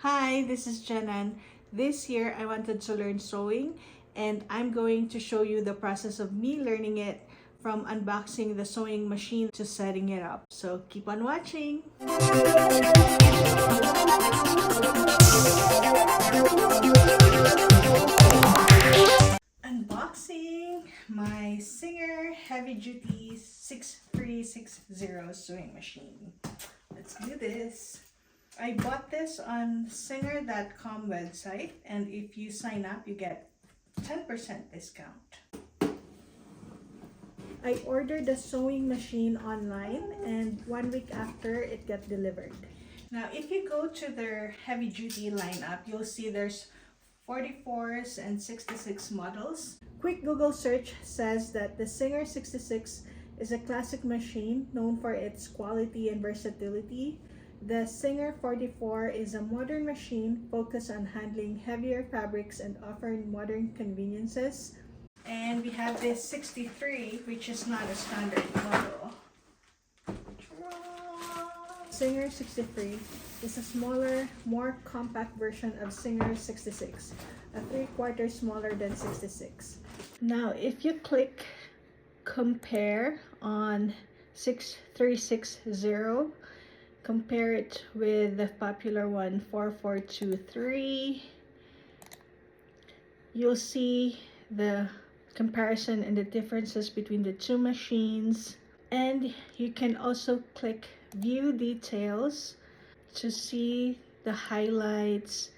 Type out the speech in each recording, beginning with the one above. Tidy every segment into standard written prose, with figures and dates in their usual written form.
Hi, this is Janan. This year I wanted to learn sewing and I'm going to show you the process of me learning it from unboxing the sewing machine to setting it up. So keep on watching! Unboxing my Singer Heavy Duty 6360 sewing machine. Let's do this. I bought this on singer.com website, and if you sign up, you get 10% discount. I ordered the sewing machine online, and 1 week after it got delivered. Now, if you go to their heavy duty lineup, you'll see there's 44s and 66 models. Quick Google search says that the Singer 66 is a classic machine known for its quality and versatility. The Singer 44 is a modern machine focused on handling heavier fabrics and offering modern conveniences. And we have this 63, which is not a standard model. Singer 63 is a smaller, more compact version of Singer 66, a 3/4 smaller than 66. Now, if you click compare on 6360, compare it with the popular one 4423, you'll see the comparison and the differences between the two machines. And you can also click view details to see the highlights,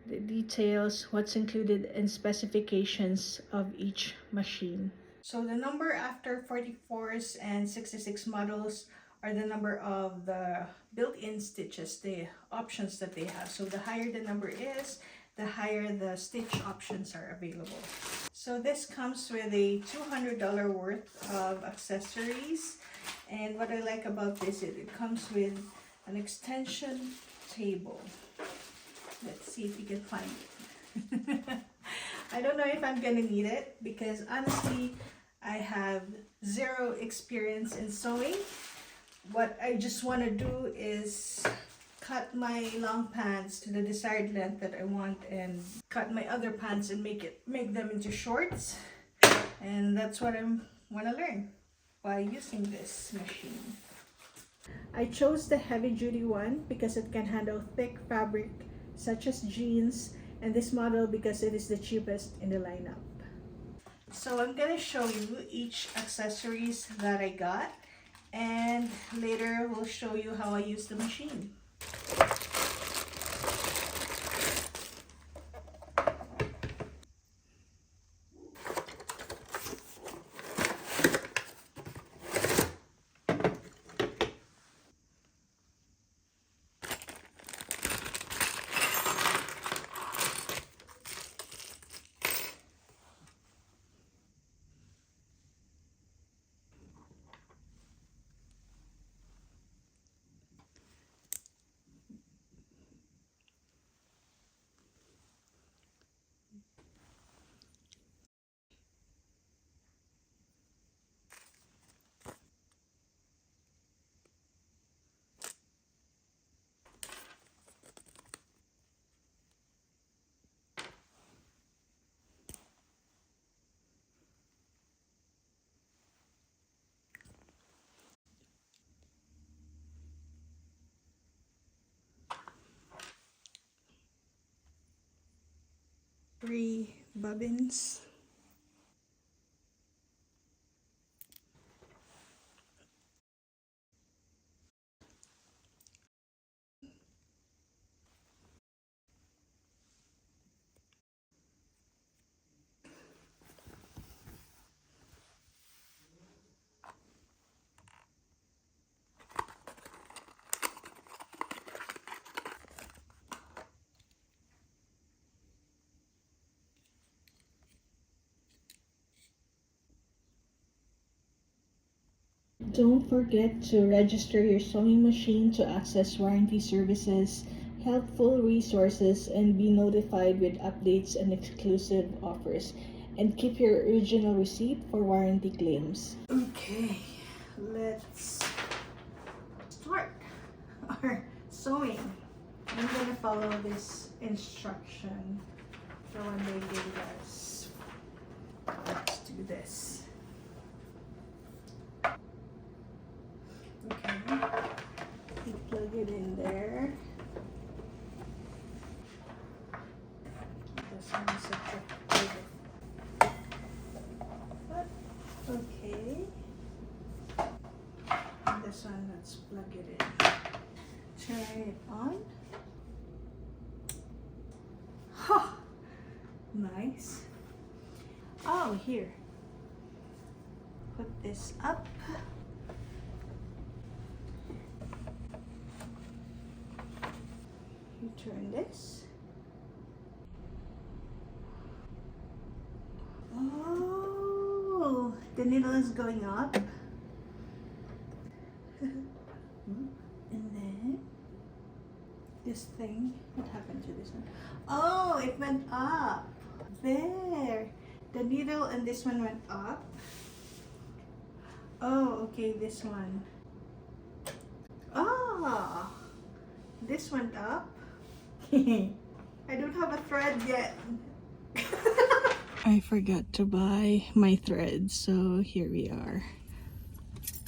the details, what's included, and specifications of each machine. So the number after 44s and 66 models are the number of the built-in stitches, the options that they have. So the higher the number is, the higher the stitch options are available. So this comes with a $200 worth of accessories. And what I like about this is it comes with an extension table. Let's see if we can find it. I don't know if I'm gonna need it because honestly, I have zero experience in sewing. What I just want to do is cut my long pants to the desired length that I want and cut my other pants and make them into shorts. And that's what I want to learn by using this machine. I chose the heavy duty one because it can handle thick fabric such as jeans, and this model because it is the cheapest in the lineup. So I'm gonna show you each accessories that I got, and later we'll show you how I use the machine. Three bobbins. Don't forget to register your sewing machine to access warranty services, helpful resources, and be notified with updates and exclusive offers. And keep your original receipt for warranty claims. Okay, let's start our sewing. I'm gonna follow this instruction for when they gave us. Let's do this. Okay, you plug it in there. This one is a okay. And this one, let's plug it in. Turn it on. Ha! Nice. Oh, here. Put this up. You turn this. Oh, the needle is going up. And then this thing, what happened to this one? Oh, it went up. There. The needle and this one went up. Oh, okay, this one. Ah, this went up. I don't have a thread yet. I forgot to buy my thread, so here we are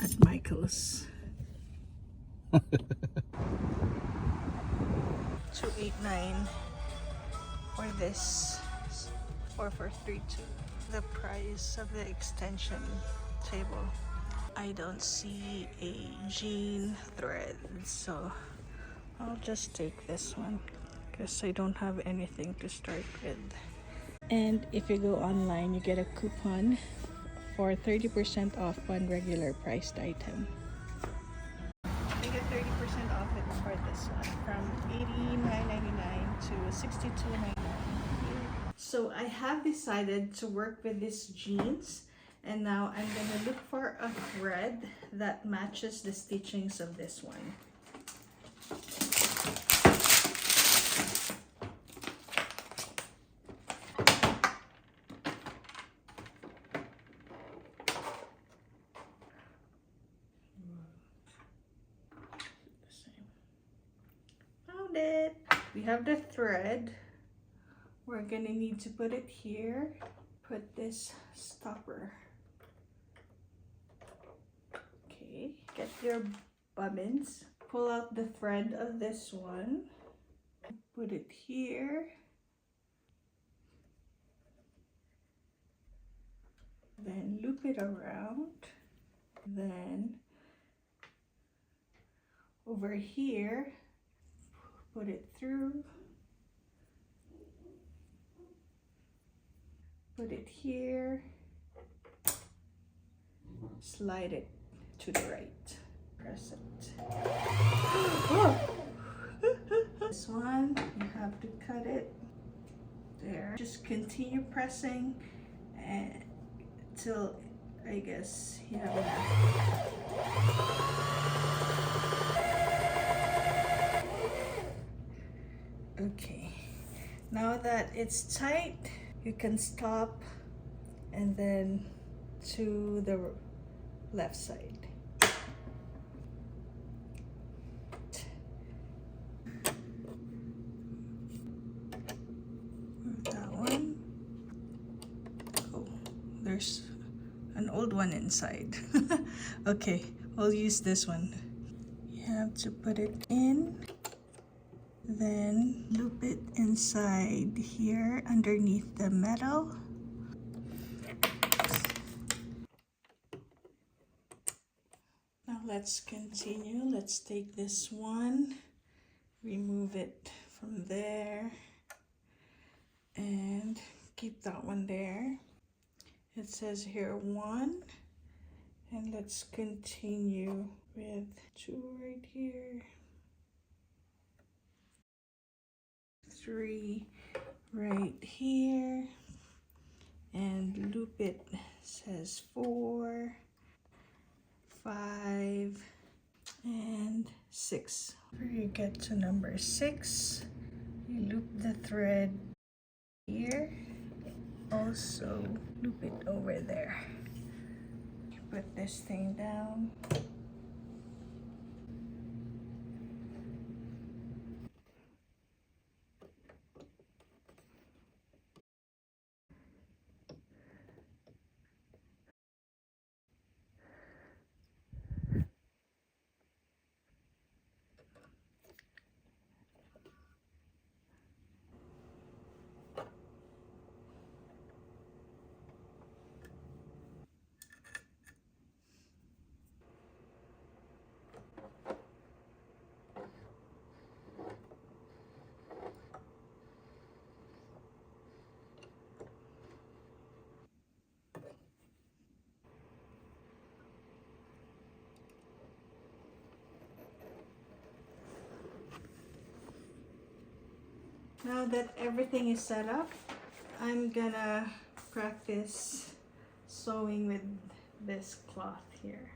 at Michael's. 289 for this, or for 32. The price of the extension table. I don't see a jean thread, so I'll just take this one because I don't have anything to start with. And if you go online, you get a coupon for 30% off one regular priced item. You get 30% off it for this one, from $89.99 to $62.99. So I have decided to work with these jeans, and now I'm gonna look for a thread that matches the stitchings of this one. Found it. We have the thread. We're gonna need to put it here. Put this stopper. Okay, get your bobbins. Pull out the thread of this one. Put it here. Then loop it around. Then over here, put it through. Put it here. Slide it to the right. Press it. This one, you have to cut it there. Just continue pressing until, I guess, you have enough. Okay, now that it's tight, you can stop and then to the left side. That one. Oh, there's an old one inside. Okay, we'll use this one. You have to put it in, then loop it inside here underneath the metal. Now let's continue. Let's take this one, remove it from there, and keep that one there. It says here 1, and let's continue with 2 right here, 3 right here, and loop it. Says 4, 5, and 6. When you get to number 6, you loop the thread here. Also loop it over there. Put this thing down. Now that everything is set up, I'm gonna practice sewing with this cloth here.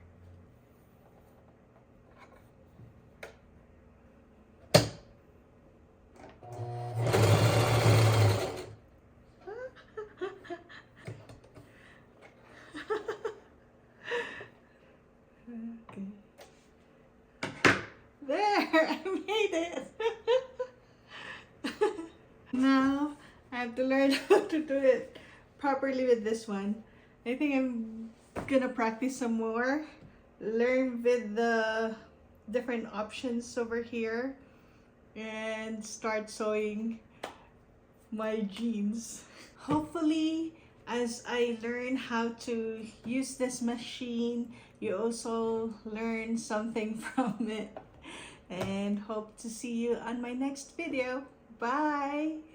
Okay. There, I made it. Now I have to learn how to do it properly with this one. I think I'm gonna practice some more, learn with the different options over here, and start sewing my jeans. Hopefully, as I learn how to use this machine, you also learn something from it. And hope to see you on my next video. Bye!